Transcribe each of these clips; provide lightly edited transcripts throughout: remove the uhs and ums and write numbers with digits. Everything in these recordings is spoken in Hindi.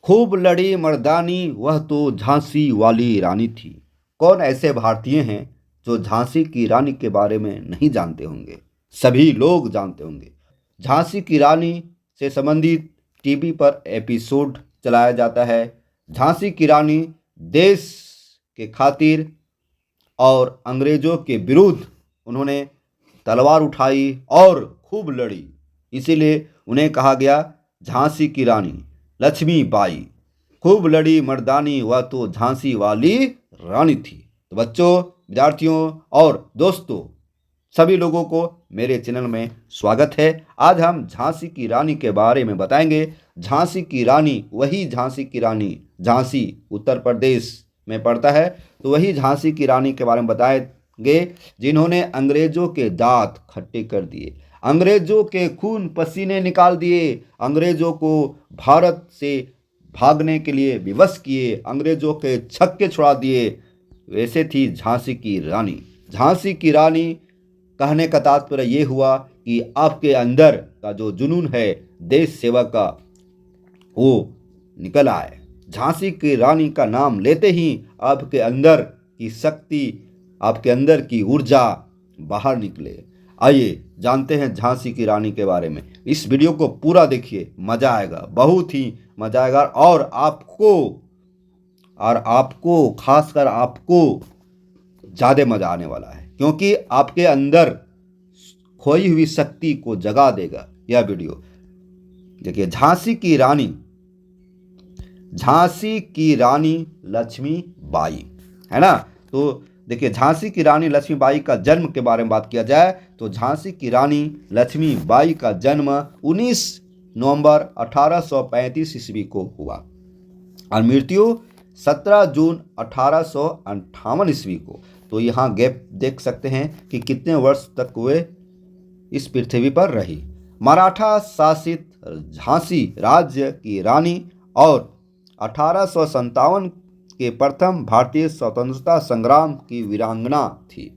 खूब लड़ी मर्दानी वह तो झांसी वाली रानी थी। कौन ऐसे भारतीय हैं जो झांसी की रानी के बारे में नहीं जानते होंगे? सभी लोग जानते होंगे। झांसी की रानी से संबंधित टीवी पर एपिसोड चलाया जाता है। झांसी की रानी देश के खातिर और अंग्रेजों के विरुद्ध उन्होंने तलवार उठाई और खूब लड़ी, इसीलिए उन्हें कहा गया झांसी की रानी लक्ष्मीबाई। खूब लड़ी मर्दानी वह तो झांसी वाली रानी थी। तो बच्चों, विद्यार्थियों और दोस्तों, सभी लोगों को मेरे चैनल में स्वागत है। आज हम झांसी की रानी के बारे में बताएंगे। झांसी की रानी, वही झांसी की रानी, झांसी उत्तर प्रदेश में पड़ता है, तो वही झांसी की रानी के बारे में बताएंगे जिन्होंने अंग्रेजों के दांत खट्टे कर दिए, अंग्रेजों के खून पसीने निकाल दिए, अंग्रेजों को भारत से भागने के लिए विवश किए, अंग्रेजों के छक्के छुड़ा दिए। वैसे थी झांसी की रानी। झांसी की रानी कहने का तात्पर्य ये हुआ कि आपके अंदर का जो जुनून है देश सेवा का, वो निकल आए। झांसी की रानी का नाम लेते ही आपके अंदर की शक्ति, आपके अंदर की ऊर्जा बाहर निकले। आइए जानते हैं झांसी की रानी के बारे में। इस वीडियो को पूरा देखिए, मज़ा आएगा, बहुत ही मज़ा आएगा। और आपको खासकर आपको ज़्यादा मज़ा आने वाला है, क्योंकि आपके अंदर खोई हुई शक्ति को जगा देगा यह वीडियो। देखिए, झांसी की रानी लक्ष्मीबाई, है ना। तो देखिए, झांसी की रानी लक्ष्मीबाई का जन्म के बारे में बात किया जाए तो झांसी की रानी लक्ष्मीबाई का जन्म 19 नवंबर 1835 ईस्वी को हुआ और मृत्यु 17 जून 1858 ईस्वी को। तो यहाँ गैप देख सकते हैं कि कितने वर्ष तक वे इस पृथ्वी पर रही। मराठा शासित झांसी राज्य की रानी और 1857 के प्रथम भारतीय स्वतंत्रता संग्राम की वीरांगना थी।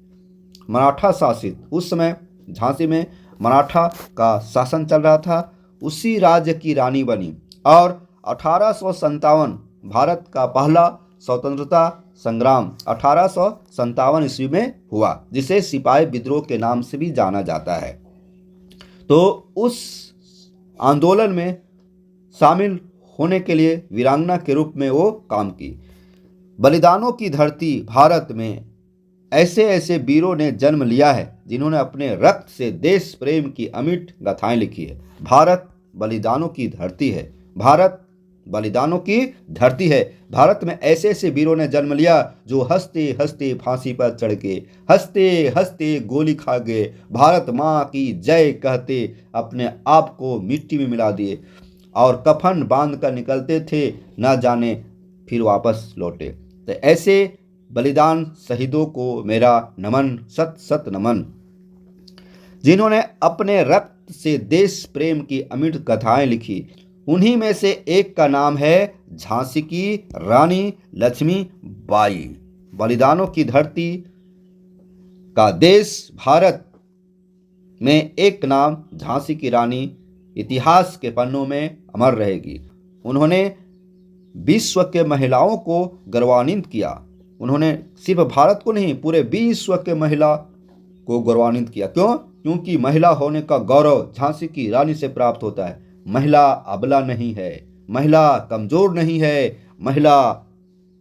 मराठा शासित, उस समय झांसी में मराठा का शासन चल रहा था, उसी राज्य की रानी बनी और 1857 भारत का पहला स्वतंत्रता संग्राम 1857 ईस्वी में हुआ, जिसे सिपाही विद्रोह के नाम से भी जाना जाता है। तो उस आंदोलन में शामिल होने के लिए वीरांगना के रूप में वो काम की। बलिदानों की धरती भारत में ऐसे ऐसे वीरों ने जन्म लिया है जिन्होंने अपने रक्त से देश प्रेम की अमिट गाथाएं लिखी है। भारत बलिदानों की धरती है, भारत बलिदानों की धरती है। भारत में ऐसे ऐसे वीरों ने जन्म लिया जो हंसते हंसते फांसी पर चढ़ के, हंसते हंसते गोली खा गए, भारत माँ की जय कहते अपने आप को मिट्टी में मिला दिए और कफन बांध कर निकलते थे, न जाने फिर वापस लौटे। तो ऐसे बलिदान शहीदों को मेरा नमन, सत सत नमन, जिन्होंने अपने रक्त से देश प्रेम की अमिट कथाएं लिखी। उन्हीं में से एक का नाम है झांसी की रानी लक्ष्मीबाई। बलिदानों की धरती का देश भारत में एक नाम झांसी की रानी इतिहास के पन्नों में अमर रहेगी। उन्होंने विश्व के महिलाओं को गौरवान्वित किया। उन्होंने सिर्फ भारत को नहीं, पूरे विश्व के महिला को गौरवान्वित किया। क्यों? क्योंकि महिला होने का गौरव झांसी की रानी से प्राप्त होता है। महिला अबला नहीं है, महिला कमजोर नहीं है, महिला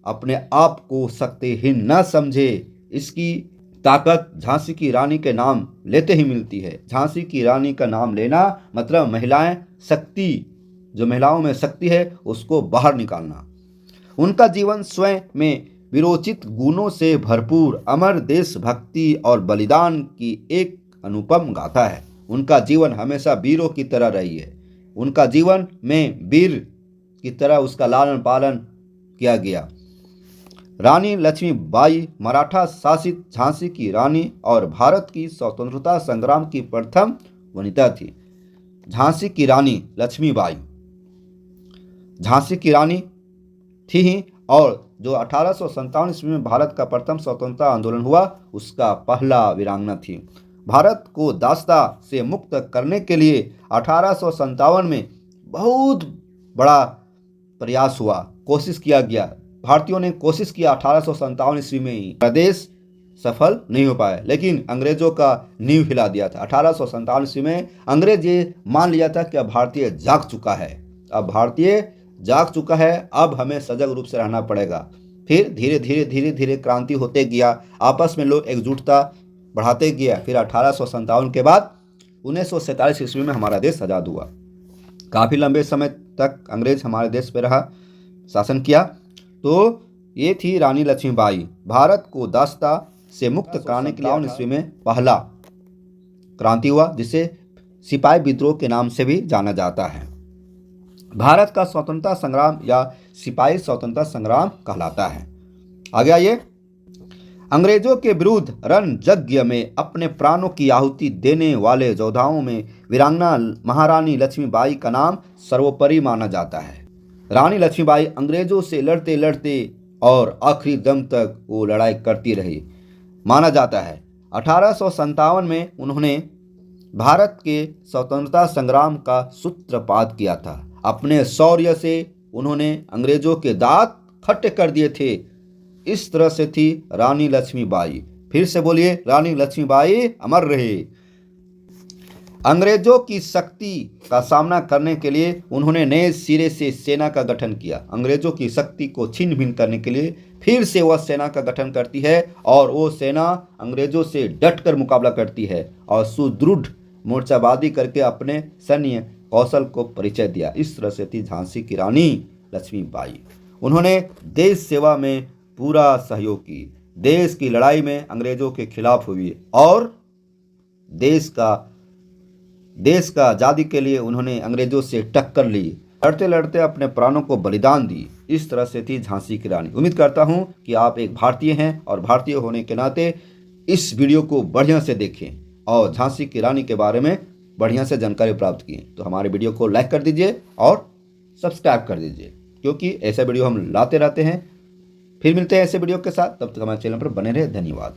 अपने आप को शक्तिहीन न समझे, इसकी ताकत झांसी की रानी के नाम लेते ही मिलती है। झांसी की रानी का नाम लेना मतलब महिलाएं शक्ति, जो महिलाओं में शक्ति है उसको बाहर निकालना। उनका जीवन स्वयं में विरोचित गुणों से भरपूर अमर देशभक्ति और बलिदान की एक अनुपम गाथा है। उनका जीवन हमेशा वीरों की तरह रही है। उनका जीवन में वीर की तरह उसका लालन पालन किया गया। रानी लक्ष्मीबाई मराठा शासित झांसी की रानी और भारत की स्वतंत्रता संग्राम की प्रथम वनिता थी। झांसी की रानी लक्ष्मीबाई झांसी की रानी थी ही, और जो 1857 ईस्वी में भारत का प्रथम स्वतंत्रता आंदोलन हुआ उसका पहला वीरांगना थी। भारत को दास्ता से मुक्त करने के लिए 1857 में बहुत बड़ा प्रयास हुआ, कोशिश किया गया, भारतीयों ने कोशिश किया 1857 ईस्वी में ही, प्रदेश सफल नहीं हो पाया, लेकिन अंग्रेजों का नींव हिला दिया था। 1857 ईस्वी में अंग्रेज ये मान लिया था कि अब भारतीय जाग चुका है, अब भारतीय जाग चुका है, अब हमें सजग रूप से रहना पड़ेगा। फिर धीरे धीरे धीरे धीरे क्रांति होते गया, आपस में लोग एकजुटता बढ़ाते गया। फिर 1857 के बाद 1947 ईस्वी में हमारा देश आज़ाद हुआ। काफ़ी लंबे समय तक अंग्रेज हमारे देश पर रहा, शासन किया। तो ये थी रानी लक्ष्मीबाई। भारत को दासता से मुक्त कराने के लिए 19 ईस्वी में पहला क्रांति हुआ, जिसे सिपाही विद्रोह के नाम से भी जाना जाता है। भारत का स्वतंत्रता संग्राम या सिपाही स्वतंत्रता संग्राम कहलाता है। आगे आइए। अंग्रेजों के विरुद्ध रण यज्ञ में अपने प्राणों की आहुति देने वाले योद्धाओं में वीरांगना महारानी लक्ष्मीबाई का नाम सर्वोपरि माना जाता है। रानी लक्ष्मीबाई अंग्रेजों से लड़ते लड़ते और आखिरी दम तक वो लड़ाई करती रही, माना जाता है। 1857 में उन्होंने भारत के स्वतंत्रता संग्राम का सूत्रपात किया था। अपने शौर्य से उन्होंने अंग्रेजों के दांत खट्टे कर दिए थे। इस तरह से थी रानी लक्ष्मीबाई। फिर से बोलिए, रानी लक्ष्मीबाई अमर रहे। अंग्रेजों की शक्ति का सामना करने के लिए उन्होंने नए सिरे से सेना का गठन किया। अंग्रेजों की शक्ति को छीन भिन्न करने के लिए फिर से वह सेना का गठन करती है और वो सेना अंग्रेजों से डटकर मुकाबला करती है और सुदृढ़ मोर्चाबाजी करके अपने सैन्य कौशल को परिचय दिया। इस तरह से थी झांसी की रानी लक्ष्मीबाई। उन्होंने देश सेवा में पूरा सहयोग की, देश की लड़ाई में अंग्रेजों के खिलाफ हुई और देश का आज़ादी के लिए उन्होंने अंग्रेजों से टक्कर ली, लड़ते लड़ते अपने प्राणों को बलिदान दी। इस तरह से थी झांसी की रानी। उम्मीद करता हूं कि आप एक भारतीय हैं और भारतीय होने के नाते इस वीडियो को बढ़िया से देखें और झांसी की रानी के बारे में बढ़िया से जानकारी प्राप्त की। तो हमारे वीडियो को लाइक कर दीजिए और सब्सक्राइब कर दीजिए, क्योंकि ऐसे वीडियो हम लाते रहते हैं। फिर मिलते हैं ऐसे वीडियो के साथ, तब तक हमारे चैनल पर बने रहे। धन्यवाद।